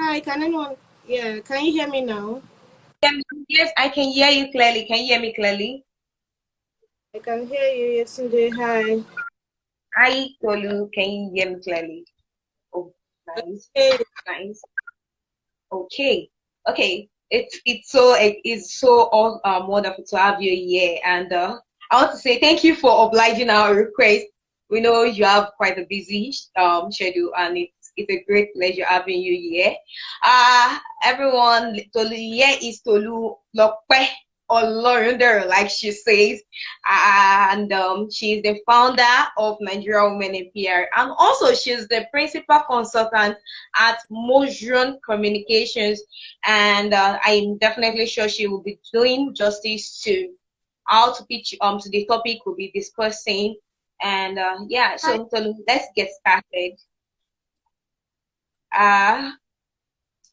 Hi, can anyone? Yeah, can you hear me now? Yes, I can hear you clearly. Can you hear me clearly? I can hear you, Yetunde. Hi. Hi, Tolu. Can you hear me clearly? Oh, nice, Hey, nice. Okay, okay. It's so wonderful to have you here, and I want to say thank you for obliging our request. We know you have quite a busy schedule, and it's a great pleasure having you here. Everyone, Tolu here is Tolulope Olorundero, like she says, and she's the founder of Nigeria Women in PR, and also she's the principal consultant at Motion Communications, and I'm definitely sure she will be doing justice to how to pitch to the topic we'll be discussing. And yeah, hi. so let's get started. Uh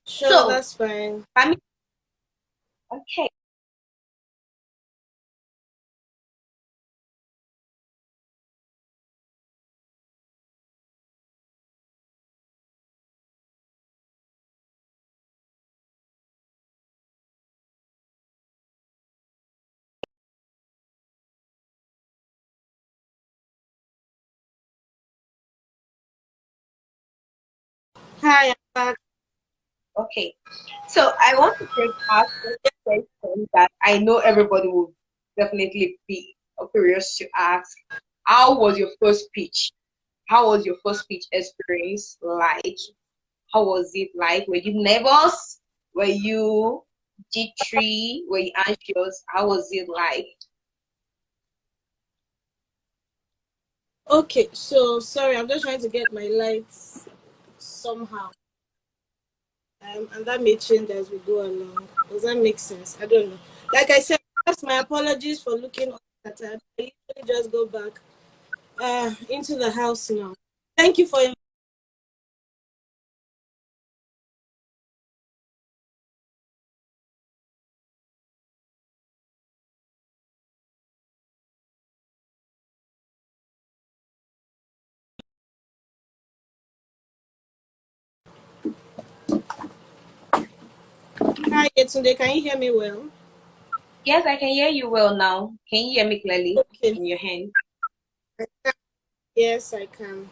Sure, so that's fine. family, okay. Hi, I'm back. Okay, so I want to take ask this question that I know everybody will definitely be curious to ask. How was your first pitch? How was your first pitch experience like? How was it like? Were you nervous? Were you jittery? Were you anxious? How was it like? Okay, so sorry, I'm just trying to get my lights somehow. And that may change as we go along. Does that make sense? I don't know. Like I said, that's my apologies for looking off at time. I literally just go back into the house now. Thank you for Hi, Yetunde. Can you hear me well? Yes, I can hear you well now. Can you hear me clearly Okay. in your hand? Yes, I can.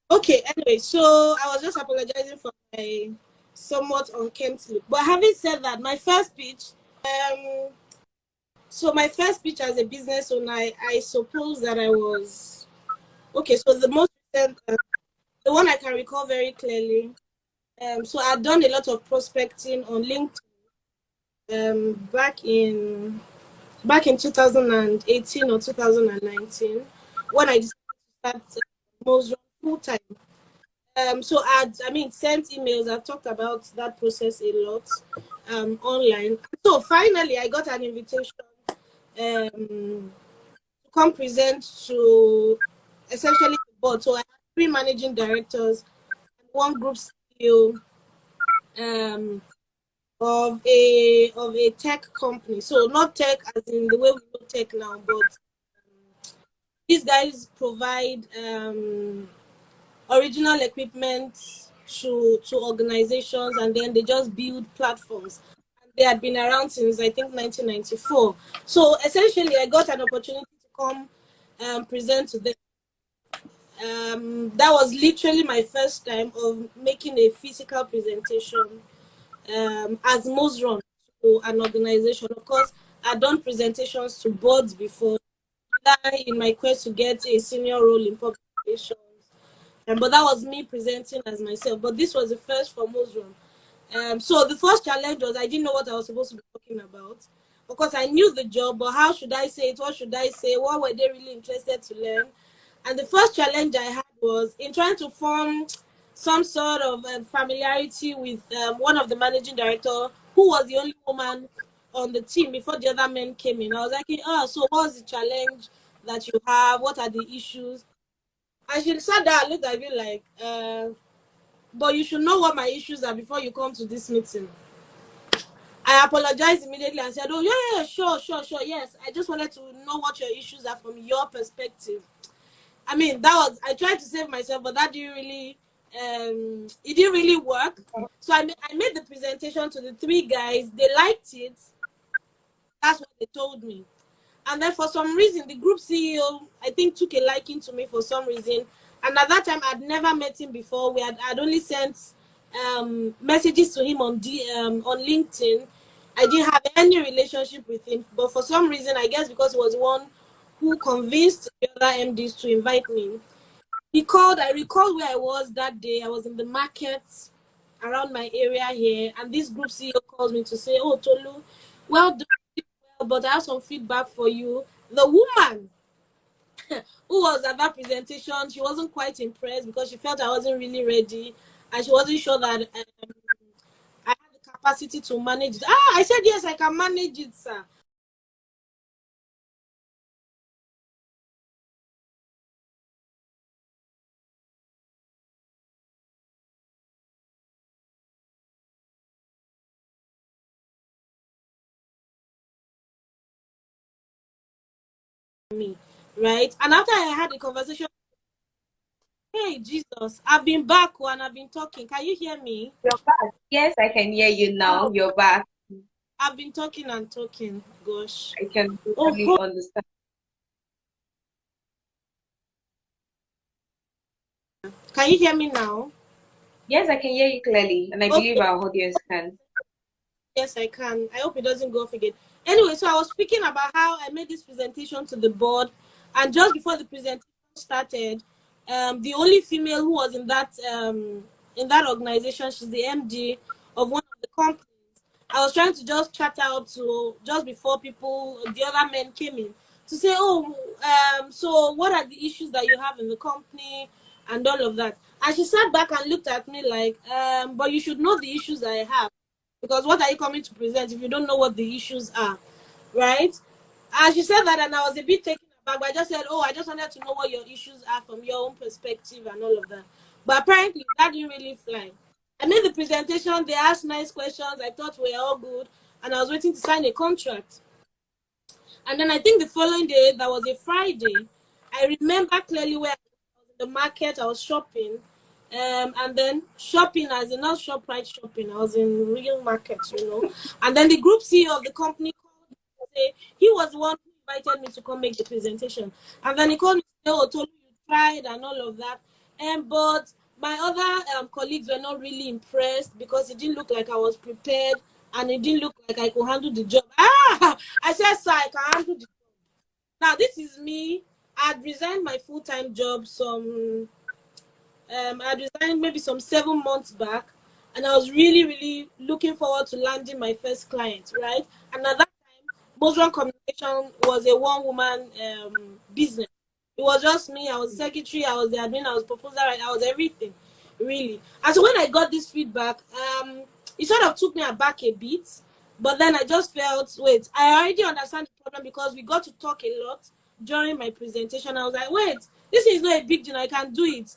Okay, anyway, so I was just apologizing for my somewhat unkempt look. But having said that, my first pitch, um, so my first pitch as a business owner, I suppose that I was okay. So the most recent, the one I can recall very clearly. So I'd done a lot of prospecting on LinkedIn back in 2018 or 2019 when I decided to start most full time. So I mean, sent emails. I've talked about that process a lot online. So finally, I got an invitation to come present to essentially the board. So I had three managing directors and one group CEO um, of a tech company. So not tech as in the way we know tech now, but these guys provide original equipment to organizations, and then they just build platforms. And they had been around since I think 1994. So essentially, I got an opportunity to come present to them. That was literally my first time of making a physical presentation as most run to an organization. Of course, I've done presentations to boards before in my quest to get a senior role in public relations. But that was me presenting as myself. But this was the first for Muslim. So the first challenge was I didn't know what I was supposed to be talking about. Of course, I knew the job, but how should I say it? What should I say? What were they really interested to learn? And the first challenge I had was in trying to form some sort of familiarity with one of the managing director, who was the only woman on the team before the other men came in. I was like, oh, so what's the challenge that you have? What are the issues? And she sat down and looked at me like, but you should know what my issues are before you come to this meeting. I apologized immediately and said, oh, yeah, yeah, sure, sure, sure. Yes, I just wanted to know what your issues are from your perspective. I mean, that was, I tried to save myself, but that didn't really it didn't really work. So I made the presentation to the three guys. They liked it. That's what they told me. And then for some reason, the group CEO, I think, took a liking to me for some reason. And at that time, I'd never met him before. I'd only sent messages to him on LinkedIn. I didn't have any relationship with him. But for some reason, I guess because he was the one who convinced the other MDs to invite me, he called. I recall where I was that day. I was in the market around my area here. And this group CEO calls me to say, "Oh, Tolu, well done, but I have some feedback for you." The woman who was at that presentation, she wasn't quite impressed because she felt I wasn't really ready and she wasn't sure that I had the capacity to manage it. I said, yes, I can manage it, sir. Me, right? And after I had the conversation, hey, Jesus, I've been back and I've been talking. Can you hear me? You're back. Yes, I can hear you now. Oh, You're back. I've been talking and talking. Gosh. I can Oh, totally understand. can you hear me now? Yes, I can hear you clearly, and I believe Okay. our audience can. Yes, I can. I hope it doesn't go off again. Anyway, so I was speaking about how I made this presentation to the board, and just before the presentation started, the only female who was in that organization, she's the MD of one of the companies. I was trying to just chat out to just before the other men came in to say, oh, so what are the issues that you have in the company and all of that. And she sat back and looked at me like, but you should know the issues I have because what are you coming to present if you don't know what the issues are, right? And she said that, and I was a bit taken aback, but I just said, oh, I just wanted to know what your issues are from your own perspective and all of that. But apparently, that didn't really fly. I made the presentation, they asked nice questions, I thought we were all good, and I was waiting to sign a contract. And then I think the following day, that was a Friday, I remember clearly where I was in the market, I was shopping, and then shopping as in not shop right shopping, I was in real market. And then the group CEO of the company called me to say he was the one who invited me to come make the presentation. And then he called me to say, oh, Tolu, you tried and all of that. But my other colleagues were not really impressed because it didn't look like I was prepared and it didn't look like I could handle the job. I said, sir, I can handle the job. Now, this is me. I'd resigned my full-time job I resigned maybe some 7 months back, and I was really, really looking forward to landing my first client, right? And at that time, Muslim Communication was a one-woman business. It was just me. I was the secretary, I was the admin, I was proposal, right? I was everything, really. And so when I got this feedback, it sort of took me aback a bit. But then I just felt, wait, I already understand the problem because we got to talk a lot during my presentation. I was like, wait, this is not a big deal. I can do it.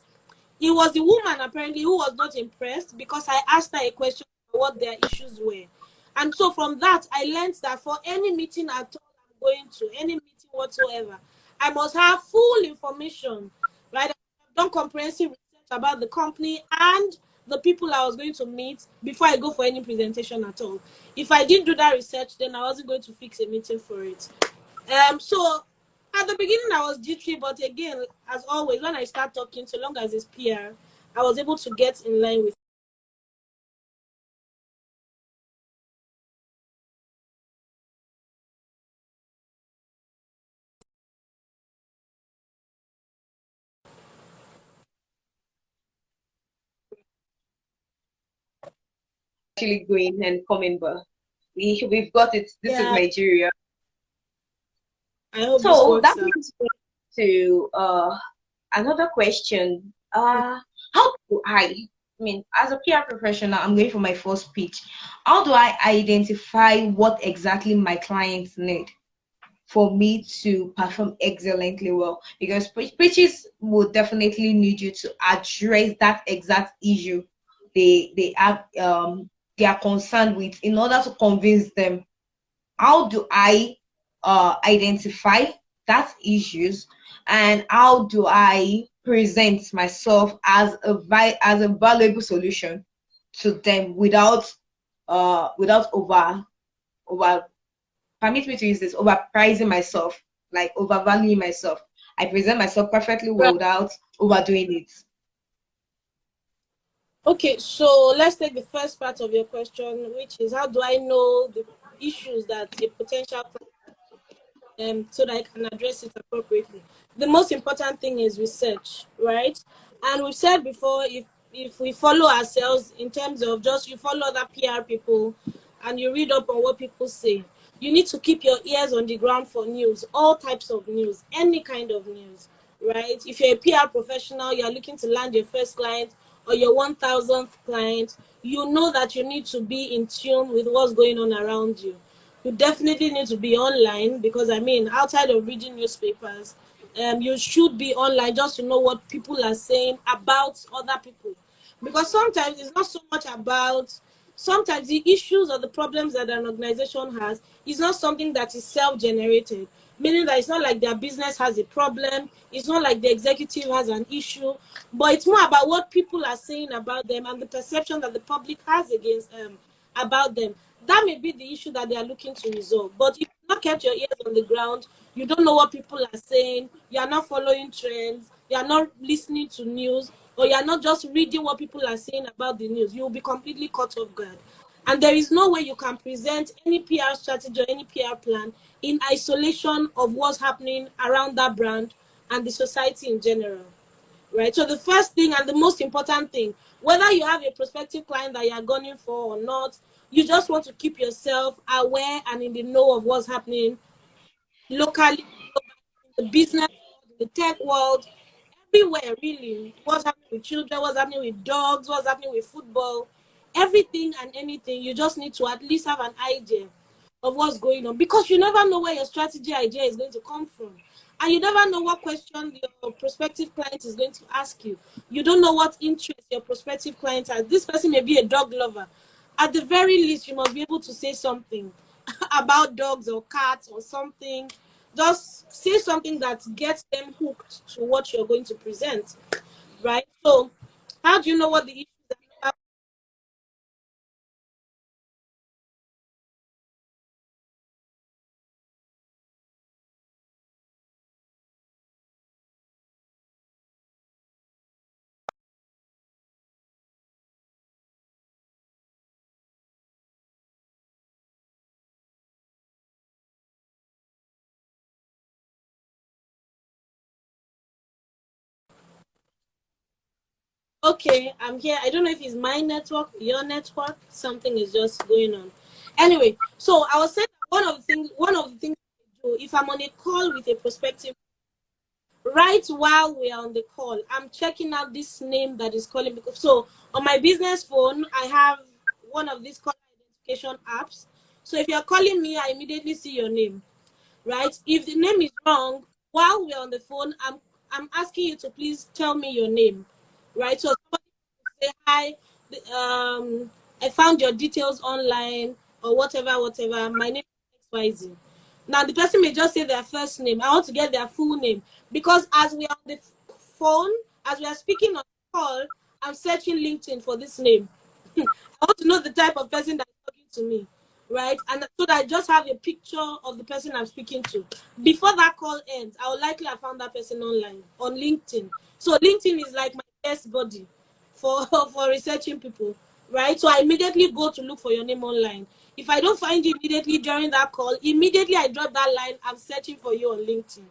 It was the woman apparently who was not impressed because I asked her a question about what their issues were. And so from that, I learned that for any meeting at all I'm going to, any meeting whatsoever, I must have full information, right? I've done comprehensive research about the company and the people I was going to meet before I go for any presentation at all. If I didn't do that research, then I wasn't going to fix a meeting for it. So at the beginning I was jittery, but again, as always, when I start talking, so long as it's PR, I was able to get in line with Actually going and coming back. We've got it. This is yeah. Nigeria. I hope this So works that out. brings me to another question. How do I mean, as a PR professional, I'm going for my first pitch. How do I identify what exactly my clients need for me to perform excellently well? Because pitches will definitely need you to address that exact issue they are concerned with in order to convince them. How do I identify that issues, and how do I present myself as as a valuable solution to them without without over permit me to use this, overpricing myself, like overvaluing myself. I present myself perfectly well Right. without overdoing it. Okay, so let's take the first part of your question, which is how do I know the issues that a potential so that I can address it appropriately. The most important thing is research, right? And we've said before, if we follow ourselves in terms of just you follow other PR people and you read up on what people say, you need to keep your ears on the ground for news, all types of news, any kind of news, right? If you're a PR professional, you're looking to land your first client or your 1000th client, you know that you need to be in tune with what's going on around you. You definitely need to be online because I mean, outside of reading newspapers, you should be online just to know what people are saying about other people. Because sometimes it's not so much about sometimes the issues or the problems that an organization has is not something that is self-generated, meaning that it's not like their business has a problem, it's not like the executive has an issue, but it's more about what people are saying about them and the perception that the public has against about them. That may be the issue that they are looking to resolve. But if you've not kept your ears on the ground, you don't know what people are saying, you are not following trends, you are not listening to news, or you are not just reading what people are saying about the news, you will be completely caught off guard. And there is no way you can present any PR strategy or any PR plan in isolation of what's happening around that brand and the society in general, right? So the first thing and the most important thing, whether you have a prospective client that you are gunning for or not, you just want to keep yourself aware and in the know of what's happening locally, in the business world, in the tech world, everywhere really. What's happening with children, what's happening with dogs, what's happening with football, everything and anything. You just need to at least have an idea of what's going on because you never know where your strategy idea is going to come from. And you never know what question your prospective client is going to ask you. You don't know what interest your prospective client has. This person may be a dog lover. At the very least, you must be able to say something about dogs or cats or something. Just say something that gets them hooked to what you're going to present, right? So, how do you know what the issues are? Okay, I'm here. I don't know if it's my network, your network. Something is just going on. Anyway, so I was saying that one of the things I do if I'm on a call with a prospective, right while we are on the call, I'm checking out this name that is calling me. So on my business phone, I have one of these call identification apps. So if you're calling me, I immediately see your name, right? If the name is wrong, while we're on the phone, I'm asking you to please tell me your name, right? So somebody say hi, I found your details online or whatever. My name is XYZ. Now the person may just say their first name. I want to get their full name because as we are on the phone, as we are speaking on the call, I'm searching LinkedIn for this name. I want to know the type of person that's talking to me, right? And so that I just have a picture of the person I'm speaking to. Before that call ends, I will likely have found that person online on LinkedIn. So LinkedIn is like my best buddy for for researching people, right? So I immediately go to look for your name online. If I don't find you immediately during that call, immediately I drop that line. I'm searching for you on LinkedIn.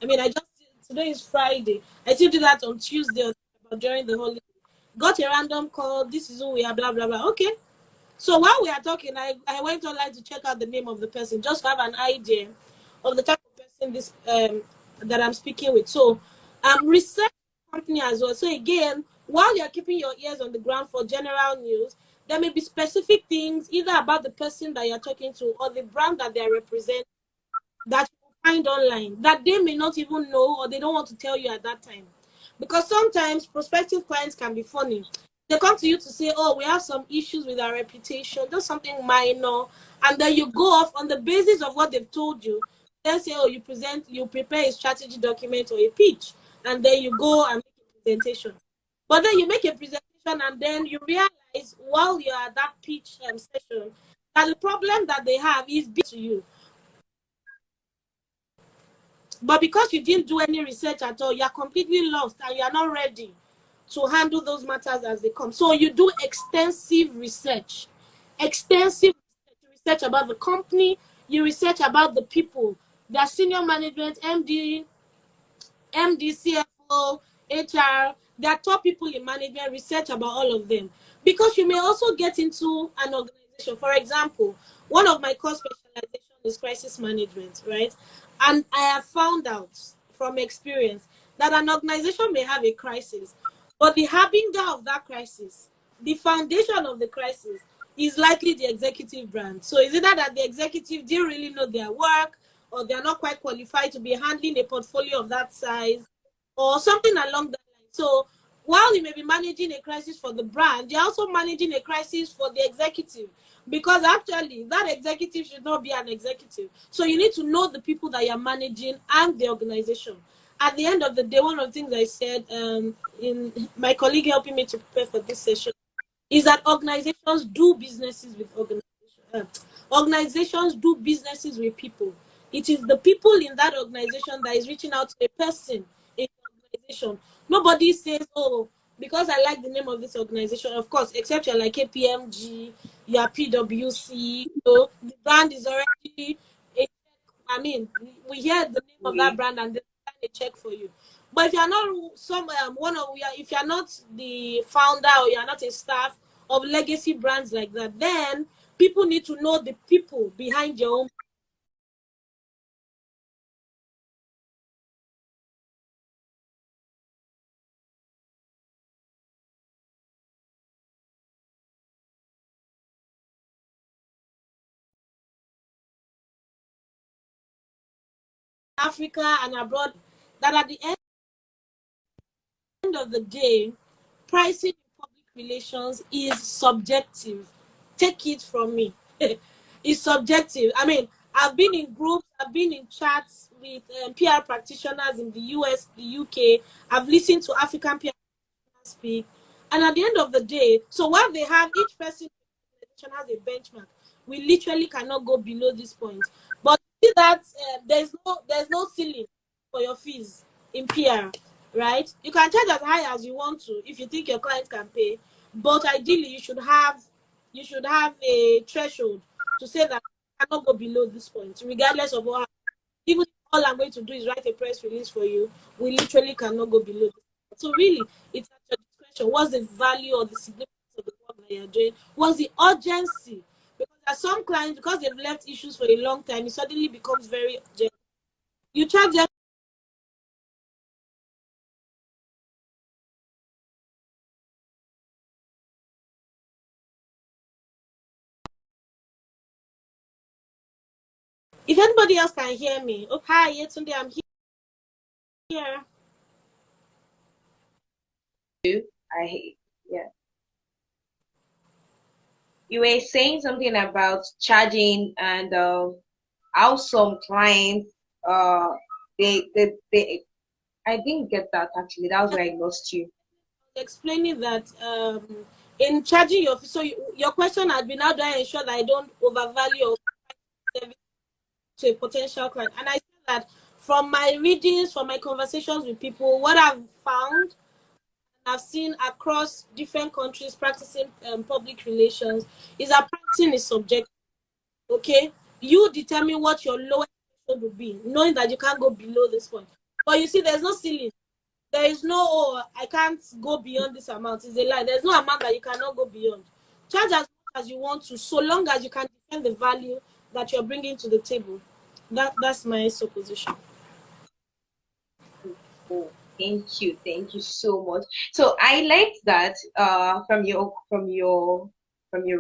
I mean, I just today is Friday. I still do that on Tuesday or during the holiday. Got a random call. This is who we are. Blah blah blah. Okay. So while we are talking, I went online to check out the name of the person, just to have an idea of the type of person this that I'm speaking with. So research company as well. So again, while you're keeping your ears on the ground for general news, there may be specific things either about the person that you're talking to or the brand that they represent that you find online that they may not even know or they don't want to tell you at that time. Because sometimes prospective clients can be funny. They come to you to say, oh, we have some issues with our reputation, just something minor. And then you go off on the basis of what they've told you. Then say, oh, you prepare a strategy document or a pitch. And then you go and make presentation. But then you make a presentation and then you realize while you're at that pitch session that the problem that they have is big to you. But because you didn't do any research at all, you're completely lost and you're not ready to handle those matters as they come. So you do extensive research, extensive research about the company, you research about the people, their senior management, MD, CFO, HR, there are top people in management, research about all of them. Because you may also get into an organization. For example, one of my core specializations is crisis management, right? And I have found out from experience that an organization may have a crisis, but the harbinger of that crisis, the foundation of the crisis, is likely the executive brand. So is it that the executive didn't really know their work, or they're not quite qualified to be handling a portfolio of that size, or something along that line? So while you may be managing a crisis for the brand, you're also managing a crisis for the executive, because actually that executive should not be an executive. So you need to know the people that you're managing and the organization. At the end of the day, one of the things I said in my colleague helping me to prepare for this session is that organizations do businesses with organizations do businesses with people. It is the people in that organization that is reaching out to a person in the organization. Nobody says, oh, because I like the name of this organization, of course, except you're like KPMG, you're PwC, so the brand is already a, I mean, we hear the name of that brand and they sign a check for you. But if you're not if you're not the founder or you're not a staff of legacy brands like that, then people need to know the people behind your own. Africa and abroad, that at the end of the day, pricing in public relations is subjective. Take it from me. It's subjective. I mean, I've been in groups, I've been in chats with PR practitioners in the US, the UK. I've listened to African PR speak. And at the end of the day, so while they have, each person has a benchmark, we literally cannot go below this point. But see that there's no ceiling for your fees in PR, right? You can charge as high as you want to if you think your client can pay, but ideally you should have a threshold to say that you cannot go below this point, regardless of what. Even if all I'm going to do is write a press release for you, we literally cannot go below this. So really, it's at your discretion. What's the value or the significance of the work that you're doing? What's the urgency? Because there are some clients, because they've left issues for a long time, it suddenly becomes very urgent. You charge them. If anybody else can hear me, oh hi, Yetunde, I'm here. I hate. Yeah. You were saying something about charging and how some clients they I didn't get that actually. That was where I lost you. Explaining that in charging your question had been, how do I ensure that I don't overvalue or service to a potential client? And I said that from my readings, from my conversations with people, what I've found, I've seen across different countries practicing public relations, is that pricing is subjective. Okay, you determine what your lowest threshold will be, knowing that you can't go below this point. But you see, there's no ceiling. There is no, oh, I can't go beyond this amount. It's a lie. There's no amount that you cannot go beyond. Charge as much as you want to, so long as you can defend the value that you're bringing to the table. That's my supposition. Oh, thank you so much. So I liked that from your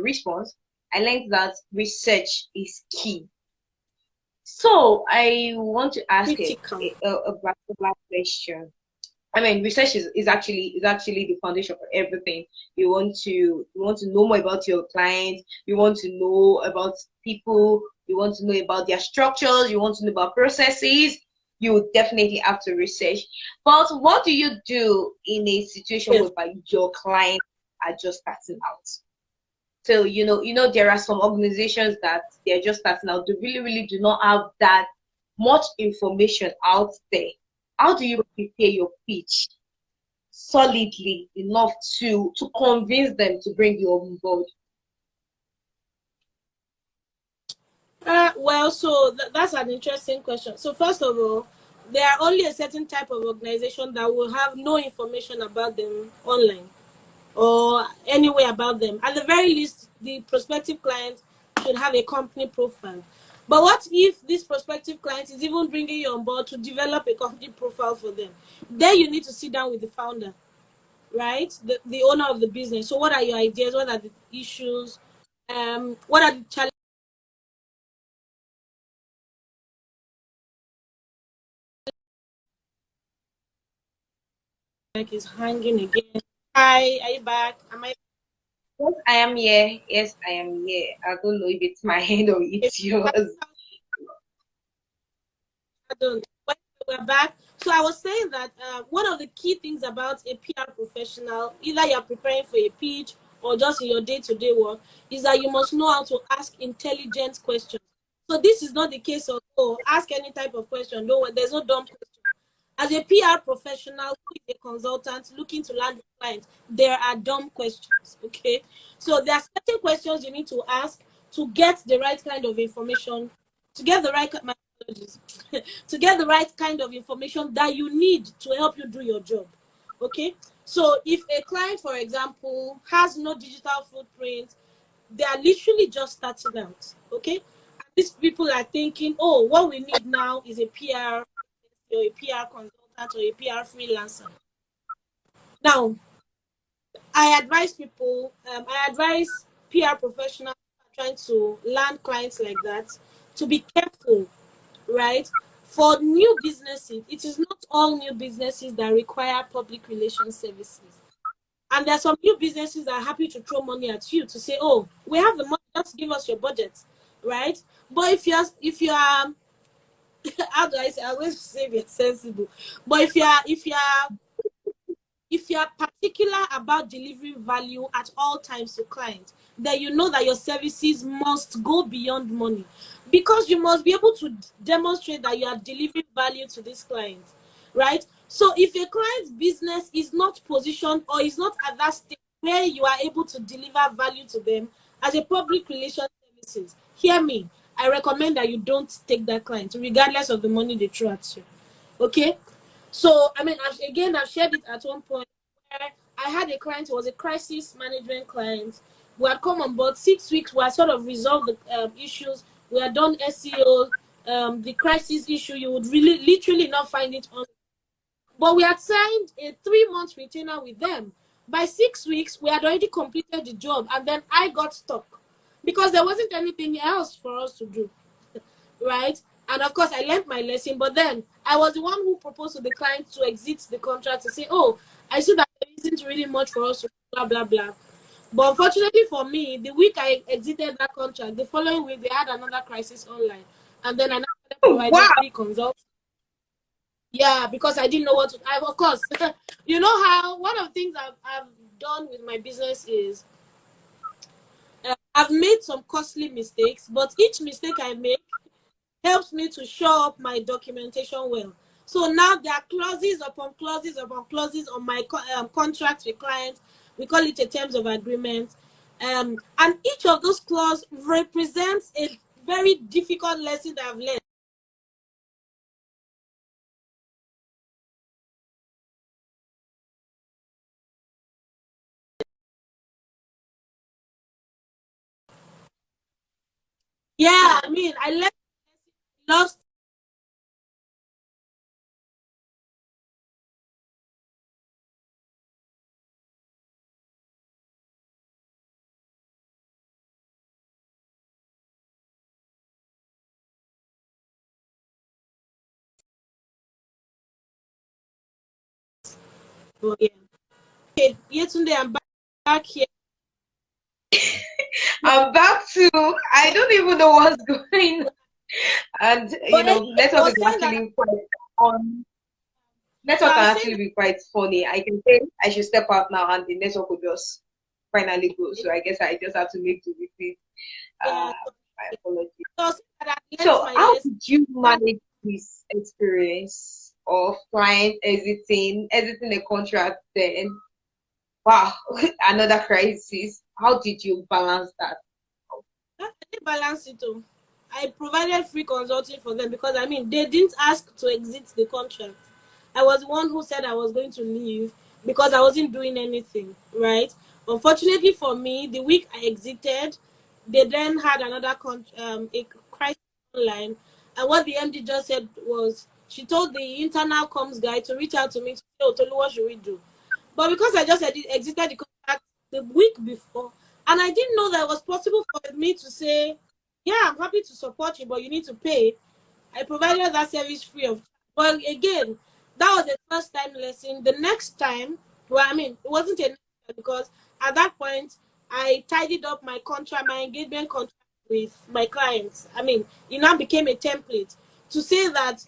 response. I like that research is key. So I want to ask Critical. a particular question. I mean, research is actually the foundation for everything. You want to know more about your clients. You want to know about people. You want to know about their structures. You want to know about processes. you definitely have to research. But what do you do in a situation Yes. whereby your clients are just starting out? So there are some organizations that they're just starting out. They really, really do not have that much information out there. How do you prepare your pitch solidly enough to convince them to bring you on board? Well, so that's an interesting question. So first of all, there are only a certain type of organization that will have no information about them online or anywhere about them. At the very least, the prospective client should have a company profile. But what if this prospective client is even bringing you on board to develop a company profile for them? Then you need to sit down with the founder, right? The owner of the business. So what are your ideas? What are the issues? What are the challenges? Like is hanging again. Hi, are you back? Am I Yes, I am here. Yes, I am here. I don't know if it's my hand or okay? it's yours. Pardon. When we're back. So I was saying that one of the key things about a PR professional, either you're preparing for a pitch or just in your day-to-day work, is that you must know how to ask intelligent questions. So this is not the case of ask any type of question. No, there's no dumb question. As a PR professional who is a consultant looking to land a client, there are dumb questions. Okay, so there are certain questions you need to ask to get the right kind of information, to get the right my apologies, to get the right kind of information that you need to help you do your job. Okay, so if a client, for example, has no digital footprint, they are literally just starting out. Okay, and these people are thinking, oh, what we need now is a PR or a PR consultant or a PR freelancer. Now, I advise PR professionals trying to land clients like that to be careful, right? For new businesses, it is not all new businesses that require public relations services. And there are some new businesses that are happy to throw money at you to say, oh, we have the money, just give us your budget, right? But if you are how do I say? I always say we're sensible. But if you are particular about delivering value at all times to clients, then you know that your services must go beyond money, because you must be able to demonstrate that you are delivering value to this client, right? So if a client's business is not positioned or is not at that stage where you are able to deliver value to them as a public relations services, hear me, I recommend that you don't take that client regardless of the money they throw at you. Okay, so I mean, I've shared it at one point where I had a client who was a crisis management client. We had come on board 6 weeks. We had sort of resolved the issues. We had done SEO. The crisis issue, you would really literally not find it on. But we had signed a 3 month retainer with them. By 6 weeks, we had already completed the job, and then I got stuck because there wasn't anything else for us to do, right? And of course, I learned my lesson, but then I was the one who proposed to the client to exit the contract to say, oh, I see that there isn't really much for us to blah, blah, blah. But unfortunately for me, the week I exited that contract, the following week, they had another crisis online. And then I now started providing Wow. free consults. Yeah, because I didn't know what to, of course, you know how one of the things I've done with my business is I've made some costly mistakes, but each mistake I make helps me to show up my documentation well. So now there are clauses upon clauses upon clauses on my contract with clients. We call it a terms of agreement. And each of those clauses represents a very difficult lesson that I've learned. Yeah, I mean, I learned lost. Oh, yeah. Okay, Yetunde, I'm back here. I'm back to, I don't even know what's going on. And But network I is was saying that actually quite. Um, So network I can was saying actually be quite funny. I can say I should step out now, and the network will just finally go. that So I guess I just have to make do with it. yeah, My apologies. so I was saying that I learned So, my how lesson. did you That manage this experience of client exiting a contract? Then, wow, another crisis. How did you balance that? I didn't balance it too. I provided free consulting for them because I mean they didn't ask to exit the contract. I was the one who said I was going to leave because I wasn't doing anything, right? Unfortunately for me, the week I exited, they then had another a crisis online, and what the MD just said was she told the internal comms guy to reach out to me to say, "Oh, Tolu, what should we do?" But because I just exited the contract the week before, and I didn't know that it was possible for me to say, "Yeah, I'm happy to support you, but you need to pay." I provided that service free of charge. But again, that was the first time lesson. The next time, well, I mean, it wasn't a because at that point I tidied up my contract, my engagement contract with my clients. I mean, it now became a template to say that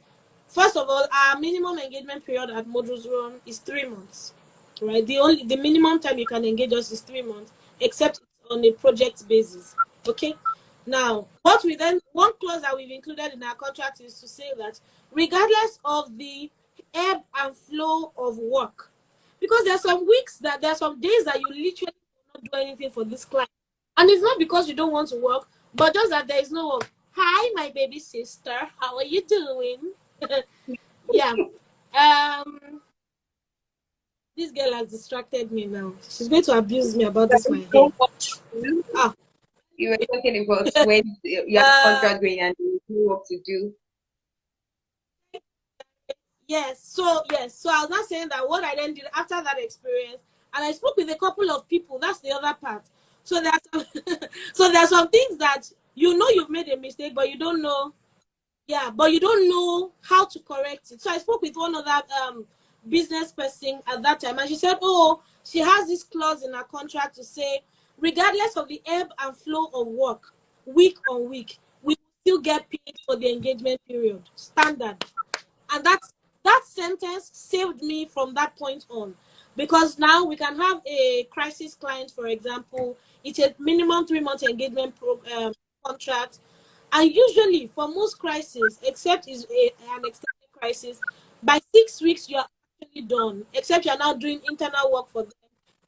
first of all, our minimum engagement period at Modules Run is 3 months. Right? The minimum time you can engage us is 3 months, except it's on a project basis. Okay. Now, what we then one clause that we've included in our contract is to say that regardless of the ebb and flow of work, because there's some days that you literally will not do anything for this client, and it's not because you don't want to work, but just that there is no work. Hi, my baby sister, how are you doing? Yeah. Um, this girl has distracted me now. She's going to abuse me about this my hair. So what to do? Ah. You were talking about when you have a Uh, contract going and you know what to do. yes. So I was not saying that what I then did after that experience, and I spoke with a couple of people. That's the other part. So there's so there's some things that you know you've made a mistake, but you don't know. Yeah, but you don't know how to correct it. So I spoke with one other business person at that time, and she said, "Oh, she has this clause in her contract to say, regardless of the ebb and flow of work, week on week, we will still get paid for the engagement period, standard." And that sentence saved me from that point on, because now we can have a crisis client, for example. It's a minimum 3 month engagement contract, and usually for most crises, except is an extended crisis, by 6 weeks you are actually done, except you are now doing internal work for them,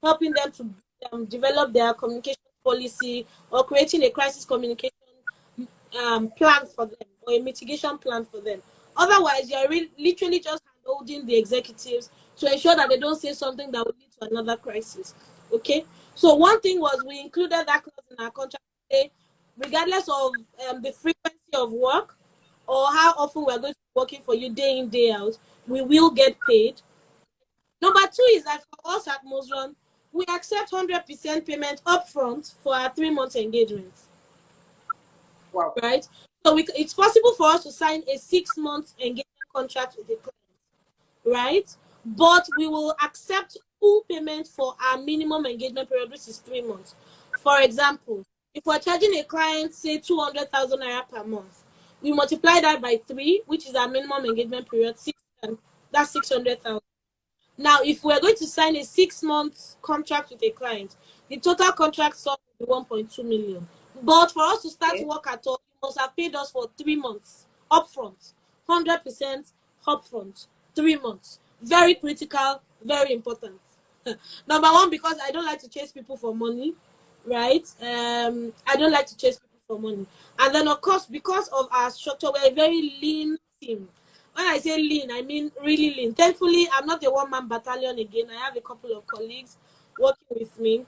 helping them to develop their communication policy or creating a crisis communication plan for them or a mitigation plan for them. Otherwise, you're literally just holding the executives to ensure that they don't say something that will lead to another crisis. Okay. So one thing was we included that clause in our contract to say, regardless of the frequency of work or how often we're going to be working for you day in day out, we will get paid. Number two is that for us at Mosron, we accept 100% payment upfront for our 3 month engagement, Wow. right? So it's possible for us to sign a 6 month engagement contract with the client, right? But we will accept full payment for our minimum engagement period, which is 3 months. For example, if we're charging a client, say 200,000 naira per month, we multiply that by three, which is our minimum engagement period, that's 600,000. Now, if we're going to sign a 6 month contract with a client, the total contract sum will be 1.2 million. But for us to start Okay. work at all, you must have paid us for 3 months upfront, 100% upfront, 3 months. Very critical, very important. Number one, because I don't like to chase people for money, right? I don't like to chase people for money. And then, of course, because of our structure, we're a very lean team. When I say lean, I mean really lean. Thankfully, I'm not a one-man battalion again. I have a couple of colleagues working with me.